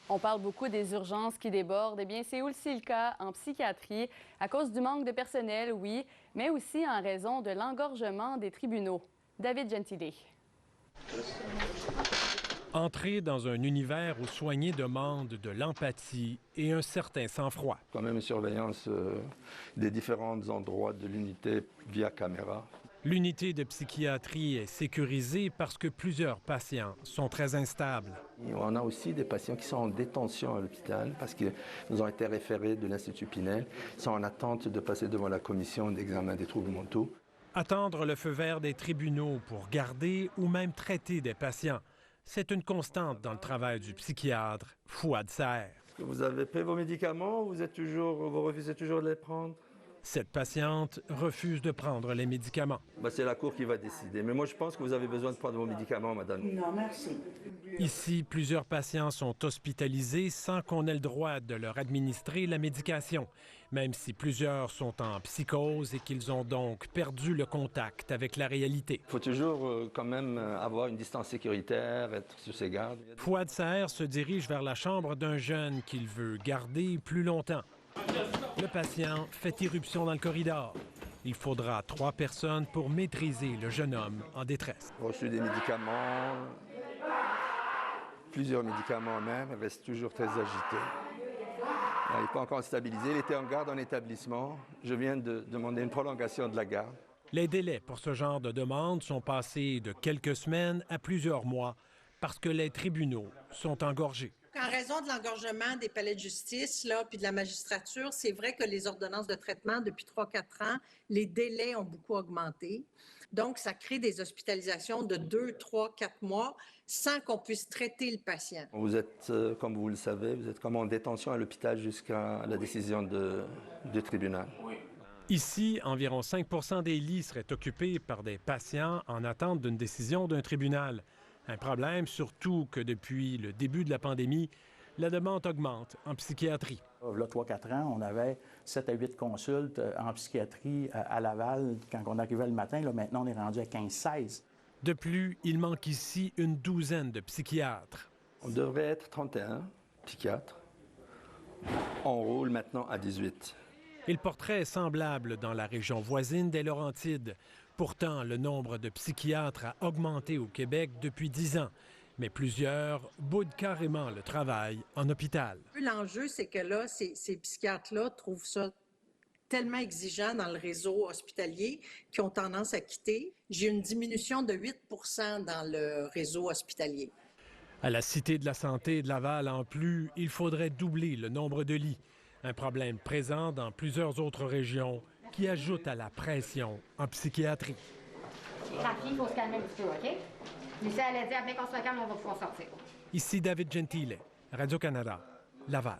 On parle beaucoup des urgences qui débordent. Eh bien, c'est aussi le cas en psychiatrie, à cause du manque de personnel, oui, mais aussi en raison de l'engorgement des tribunaux. David Gentile. Entrer dans un univers où soigner demande de l'empathie et un certain sang-froid. Quand même une surveillance des différents endroits de l'unité via caméra. L'unité de psychiatrie est sécurisée parce que plusieurs patients sont très instables. Et on a aussi des patients qui sont en détention à l'hôpital parce qu'ils ont été référés de l'Institut Pinel, sont en attente de passer devant la commission d'examen des troubles mentaux. Attendre le feu vert des tribunaux pour garder ou même traiter des patients, c'est une constante dans le travail du psychiatre Fouad Serre. Est-ce que vous avez pris vos médicaments ou vous refusez toujours de les prendre? Cette patiente refuse de prendre les médicaments. C'est la Cour qui va décider. Mais moi, je pense que vous avez besoin de prendre vos médicaments, madame. Non, merci. Ici, plusieurs patients sont hospitalisés sans qu'on ait le droit de leur administrer la médication, même si plusieurs sont en psychose et qu'ils ont donc perdu le contact avec la réalité. Il faut toujours quand même avoir une distance sécuritaire, être sur ses gardes. Fouad Serre se dirige vers la chambre d'un jeune qu'il veut garder plus longtemps. Le patient fait irruption dans le corridor. Il faudra 3 personnes pour maîtriser le jeune homme en détresse. Reçu des médicaments, plusieurs médicaments même, il reste toujours très agité. Il n'est pas encore stabilisé, il était en garde en établissement. Je viens de demander une prolongation de la garde. Les délais pour ce genre de demande sont passés de quelques semaines à plusieurs mois parce que les tribunaux sont engorgés. En raison de l'engorgement des palais de justice puis de la magistrature, c'est vrai que les ordonnances de traitement, depuis 3-4 ans, les délais ont beaucoup augmenté. Donc, ça crée des hospitalisations de 2, 3, 4 mois sans qu'on puisse traiter le patient. Vous êtes, comme vous le savez, vous êtes comme en détention à l'hôpital jusqu'à la décision du tribunal. Ici, environ 5 des lits seraient occupés par des patients en attente d'une décision d'un tribunal. Un problème surtout que depuis le début de la pandémie, la demande augmente en psychiatrie. Là, 3-4 ans, on avait 7 à 8 consultes en psychiatrie à Laval quand on arrivait le matin. Là, maintenant, on est rendu à 15-16. De plus, il manque ici une douzaine de psychiatres. On devrait être 31 psychiatres. On roule maintenant à 18. Et le portrait est semblable dans la région voisine des Laurentides. Pourtant, le nombre de psychiatres a augmenté au Québec depuis 10 ans. Mais plusieurs boudent carrément le travail en hôpital. L'enjeu, c'est que là, ces psychiatres-là trouvent ça tellement exigeant dans le réseau hospitalier qu'ils ont tendance à quitter. J'ai une diminution de 8 dans le réseau hospitalier. À la Cité de la Santé de Laval, en plus, il faudrait doubler le nombre de lits. Un problème présent dans plusieurs autres régions qui ajoute à la pression en psychiatrie. Tranquille, il faut se calmer un petit peu, OK? Lucie, elle a dit, après qu'on soit calme, on va pouvoir sortir. Ici David Gentile, Radio-Canada, Laval.